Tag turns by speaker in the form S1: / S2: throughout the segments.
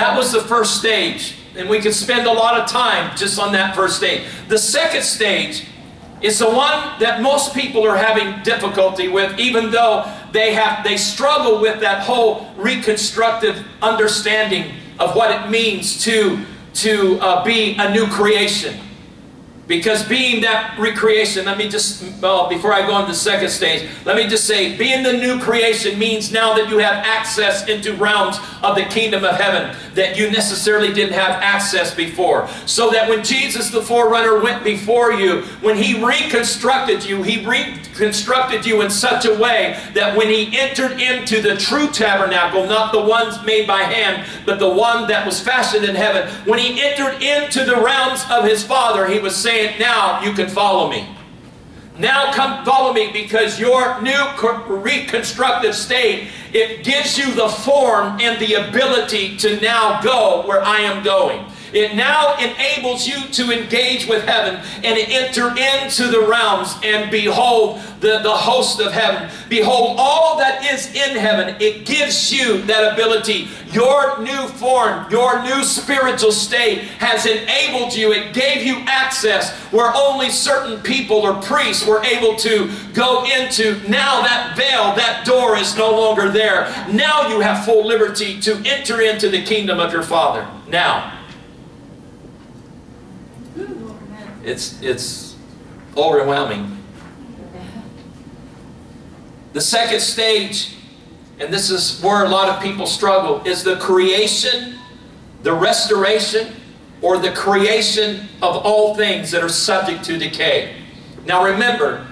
S1: That was the first stage. And we could spend a lot of time just on that first stage. The second stage is the one that most people are having difficulty with, even though they struggle with that whole reconstructive understanding of what it means to be a new creation. Because being that recreation, let me just, before I go on to the second stage, let me just say, being the new creation means now that you have access into realms of the kingdom of heaven that you necessarily didn't have access before. So that when Jesus the forerunner went before you, when He reconstructed you in such a way that when He entered into the true tabernacle, not the ones made by hand, but the one that was fashioned in heaven, when He entered into the realms of His Father, He was saying, now you can follow me. Now come follow me, because your new reconstructive state, it gives you the form and the ability to now go where I am going. It now enables you to engage with heaven and enter into the realms and behold the host of heaven. Behold all that is in heaven. It gives you that ability. Your new form, your new spiritual state has enabled you. It gave you access where only certain people or priests were able to go into. Now that veil, that door is no longer there. Now you have full liberty to enter into the kingdom of your Father. Now. It's overwhelming. The second stage, and this is where a lot of people struggle, is the creation, the restoration, or the creation of all things that are subject to decay. Now remember,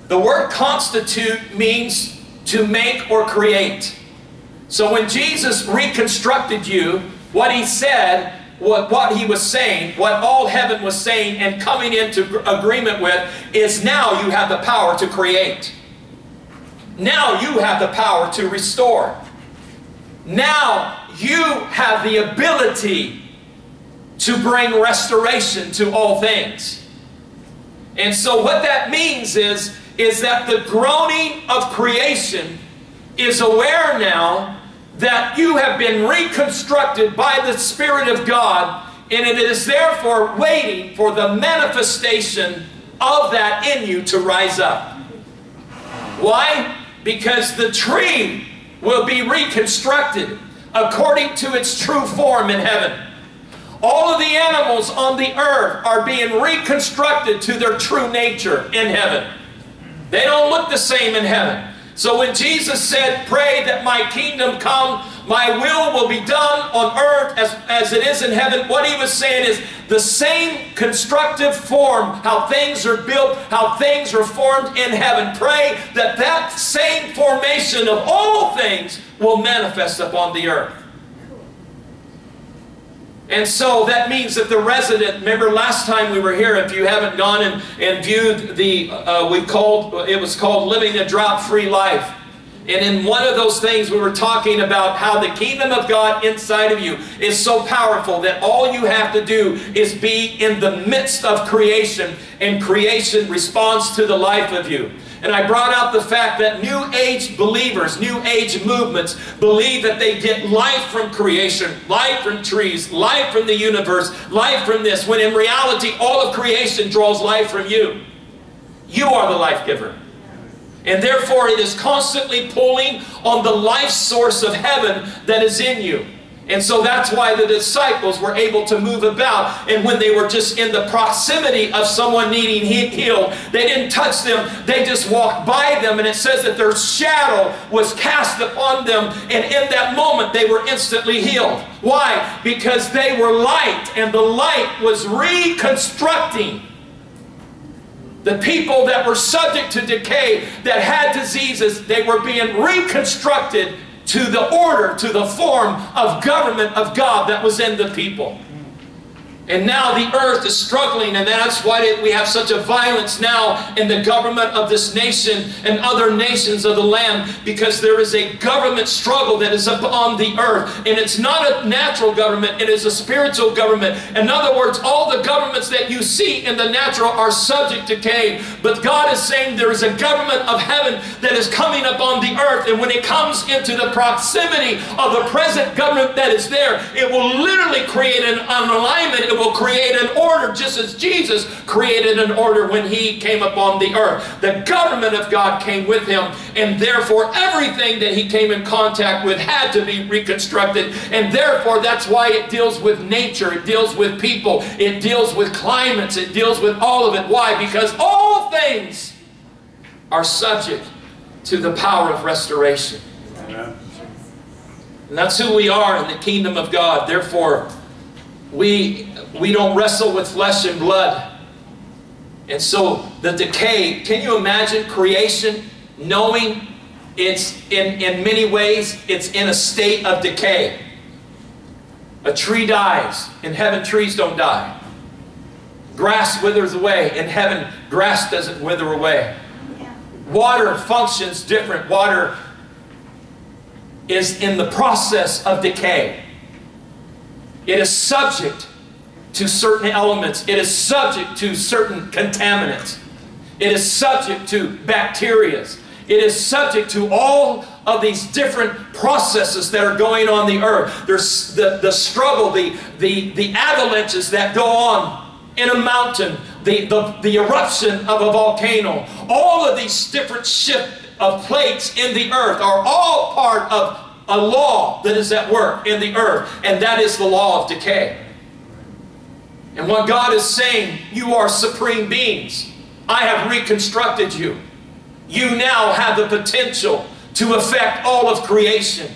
S1: the word constitute means to make or create. So when Jesus reconstructed you, what He said, what He was saying, what all heaven was saying and coming into agreement with, is now you have the power to create. Now you have the power to restore. Now you have the ability to bring restoration to all things. And so what that means is that the groaning of creation is aware now that you have been reconstructed by the Spirit of God, and it is therefore waiting for the manifestation of that in you to rise up. Why? Because the tree will be reconstructed according to its true form in heaven. All of the animals on the earth are being reconstructed to their true nature in heaven. They don't look the same in heaven. So when Jesus said, pray that my kingdom come, my will be done on earth as it is in heaven, what He was saying is the same constructive form, how things are built, how things are formed in heaven. Pray that that same formation of all things will manifest upon the earth. And so that means that the resident, remember last time we were here, if you haven't gone and viewed the, it was called Living a Drought-Free Life. And in one of those things we were talking about how the kingdom of God inside of you is so powerful that all you have to do is be in the midst of creation, and creation responds to the life of you. And I brought out the fact that New Age believers, New Age movements, believe that they get life from creation, life from trees, life from the universe, life from this, when in reality all of creation draws life from you. You are the life giver. And therefore it is constantly pulling on the life source of heaven that is in you. And so that's why the disciples were able to move about, and when they were just in the proximity of someone needing healed, they didn't touch them, they just walked by them, and it says that their shadow was cast upon them, and in that moment they were instantly healed. Why? Because they were light, and the light was reconstructing. The people that were subject to decay, that had diseases, they were being reconstructed to the order, to the form of government of God that was in the people. And now the earth is struggling, and that's why we have such a violence now in the government of this nation and other nations of the land, because there is a government struggle that is upon the earth. And it's not a natural government, it is a spiritual government. In other words, all the governments that you see in the natural are subject to decay. But God is saying there is a government of heaven that is coming upon the earth, earth. And when it comes into the proximity of the present government that is there, it will literally create an alignment. It will create an order, just as Jesus created an order when he came upon the earth. The government of God came with him, and therefore everything that he came in contact with had to be reconstructed. And therefore that's why it deals with nature, it deals with people, it deals with climates, it deals with all of it. Why? Because all things are subject to the power of restoration. Amen. And that's who we are in the kingdom of God. Therefore, we don't wrestle with flesh and blood. And so the decay, can you imagine creation knowing it's in many ways it's in a state of decay? A tree dies. In heaven, trees don't die. Grass withers away. In heaven, grass doesn't wither away. Water functions different. Water is in the process of decay. It is subject to certain elements. It is subject to certain contaminants. It is subject to bacteria. It is subject to all of these different processes that are going on the earth. There's the struggle, the avalanches that go on in a mountain, the eruption of a volcano. All of these different shifts of plates in the earth are all part of a law that is at work in the earth, and that is the law of decay. And what God is saying, you are supreme beings. I have reconstructed you. You now have the potential to affect all of creation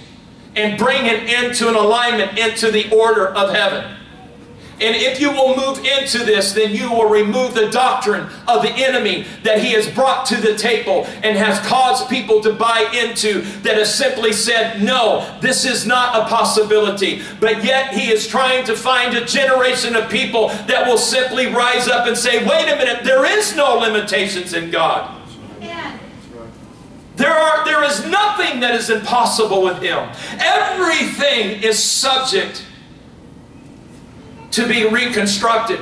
S1: and bring it into an alignment, into the order of heaven. And if you will move into this, then you will remove the doctrine of the enemy that he has brought to the table and has caused people to buy into, that has simply said, no, this is not a possibility. But yet he is trying to find a generation of people that will simply rise up and say, wait a minute, there is no limitations in God. There is nothing that is impossible with him. Everything is subject to be reconstructed.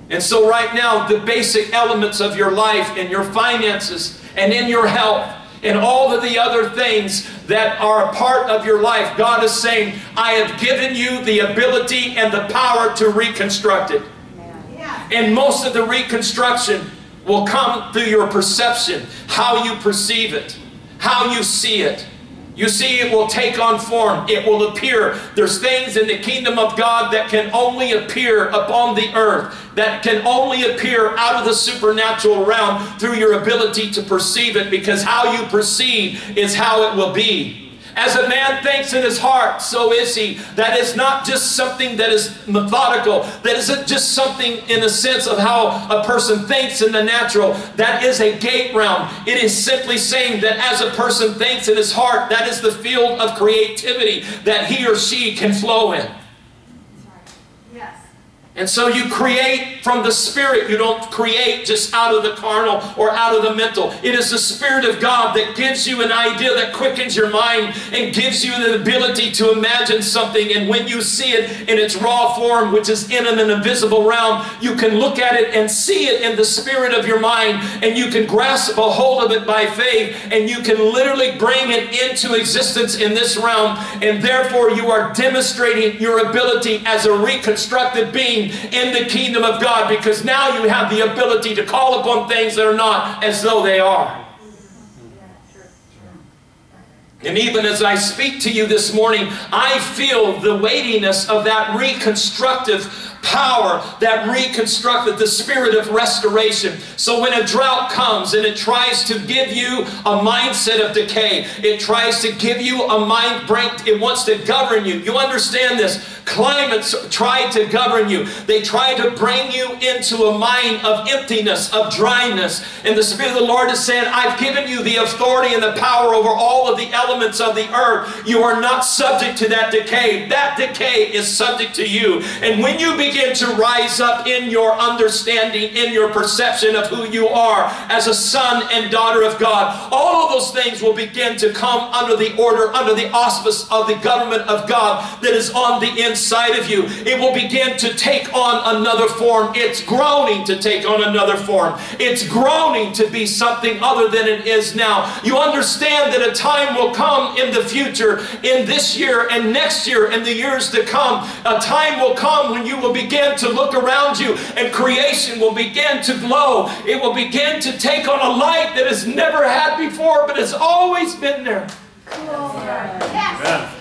S1: And so right now, the basic elements of your life and your finances and in your health and all of the other things that are a part of your life, God is saying, I have given you the ability and the power to reconstruct it. Yeah. And most of the reconstruction will come through your perception, how you perceive it, how you see it. You see, it will take on form. It will appear. There's things in the kingdom of God that can only appear upon the earth, that can only appear out of the supernatural realm through your ability to perceive it, because how you perceive is how it will be. As a man thinks in his heart, so is he. That is not just something that is methodical. That isn't just something in the sense of how a person thinks in the natural. That is a gate realm. It is simply saying that as a person thinks in his heart, that is the field of creativity that he or she can flow in. And so you create from the Spirit. You don't create just out of the carnal or out of the mental. It is the Spirit of God that gives you an idea, that quickens your mind and gives you the ability to imagine something. And when you see it in its raw form, which is in an invisible realm, you can look at it and see it in the spirit of your mind, and you can grasp a hold of it by faith, and you can literally bring it into existence in this realm. And therefore you are demonstrating your ability as a reconstructed being in the kingdom of God, because now you have the ability to call upon things that are not as though they are. And even as I speak to you this morning, I feel the weightiness of that reconstructive power, that reconstructed the spirit of restoration. So when a drought comes and it tries to give you a mindset of decay, it tries to give you a mind break, it wants to govern you. You understand this? Climates try to govern you. They try to bring you into a mind of emptiness, of dryness. And the Spirit of the Lord is saying, I've given you the authority and the power over all of the elements of the earth. You are not subject to that decay. That decay is subject to you. And when you begin to rise up in your understanding, in your perception of who you are as a son and daughter of God, all of those things will begin to come under the order, under the auspice of the government of God that is on the inside inside of you, it will begin to take on another form. It's groaning to take on another form. It's groaning to be something other than it is now. You understand that a time will come in the future, in this year and next year and the years to come. A time will come when you will begin to look around you and creation will begin to glow. It will begin to take on a light that has never had before, but has always been there.
S2: Yes.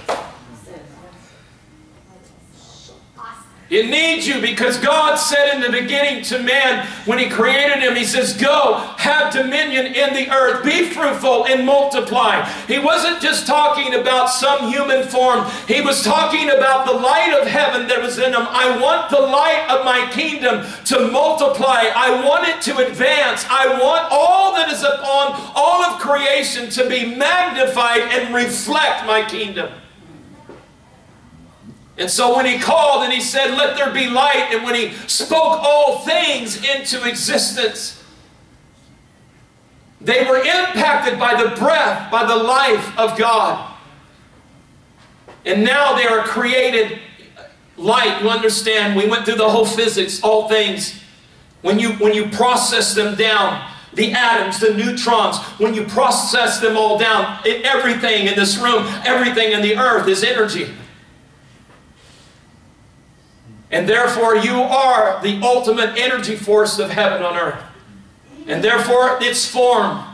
S1: It needs you, because God said in the beginning to man when He created him, He says, go, have dominion in the earth, be fruitful and multiply. He wasn't just talking about some human form. He was talking about the light of heaven that was in him. I want the light of my kingdom to multiply. I want it to advance. I want all that is upon all of creation to be magnified and reflect my kingdom. And so when He called and He said, let there be light, and when He spoke all things into existence, they were impacted by the breath, by the life of God. And now they are created light. You understand, we went through the whole physics, all things. When you process them down, the atoms, the neutrons, when you process them all down, everything in this room, everything in the earth is energy. And therefore you are the ultimate energy force of heaven on earth. And therefore its form,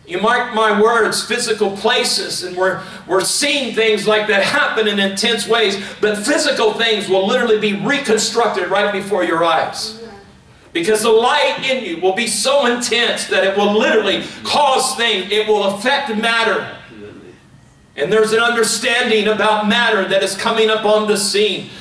S1: you mark my words, physical places, and we're seeing things like that happen in intense ways, but physical things will literally be reconstructed right before your eyes. Because the light in you will be so intense that it will literally cause things, it will affect matter. And there's an understanding about matter that is coming up on the scene.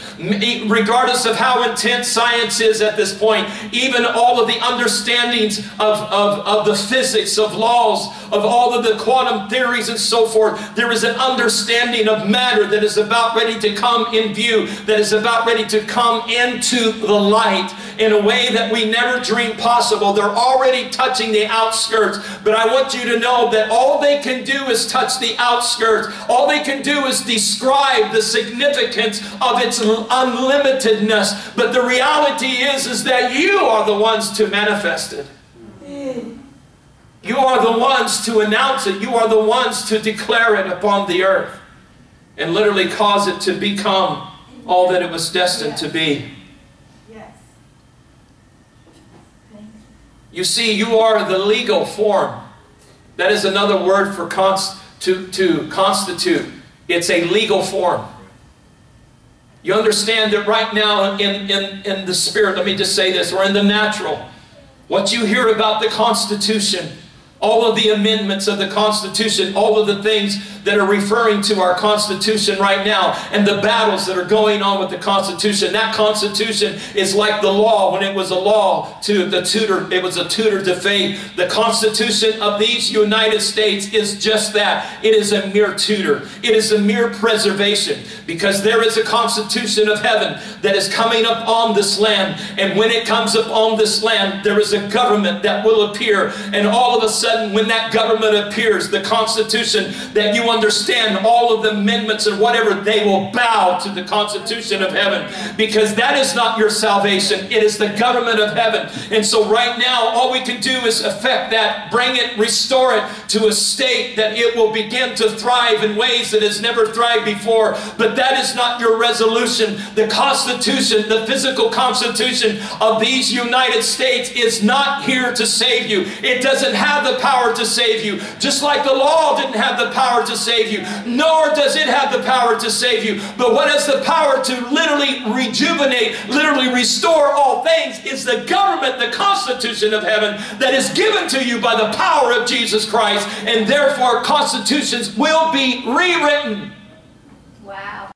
S1: Regardless of how intense science is at this point, even all of the understandings of the physics, of laws, of all of the quantum theories and so forth, there is an understanding of matter that is about ready to come in view, that is about ready to come into the light in a way that we never dreamed possible. They're already touching the outskirts, but I want you to know that all they can do is touch the outskirts. All they can do is describe the significance of its unlimitedness, but the reality is that you are the ones to manifest it. You are the ones to announce it. You are the ones to declare it upon the earth and literally cause it to become all that it was destined to be. You see, you are the legal form. That is another word for to constitute. It's a legal form. You understand that right now in the spirit, let me just say this, or in the natural, what you hear about the Constitution, all of the amendments of the Constitution, all of the things that are referring to our Constitution right now, and the battles that are going on with the Constitution. That Constitution is like the law when it was a law to the tutor. It was a tutor to faith. The Constitution of these United States is just that. It is a mere tutor. It is a mere preservation, because there is a Constitution of heaven that is coming up on this land. And when it comes up on this land, there is a government that will appear. And all of a sudden, when that government appears, the Constitution that you understand, all of the amendments and whatever, they will bow to the Constitution of heaven, because that is not your salvation. It is the government of heaven. And so right now, all we can do is affect that, bring it, restore it to a state that it will begin to thrive in ways that has never thrived before. But that is not your resolution. The Constitution, the physical Constitution of these United States is not here to save you. It doesn't have the power to save you. Just like the law didn't have the power to save you, nor does it have the power to save you. But what has the power to literally rejuvenate, literally restore all things is the government, the Constitution of heaven that is given to you by the power of Jesus Christ. And therefore constitutions will be rewritten.
S2: Wow.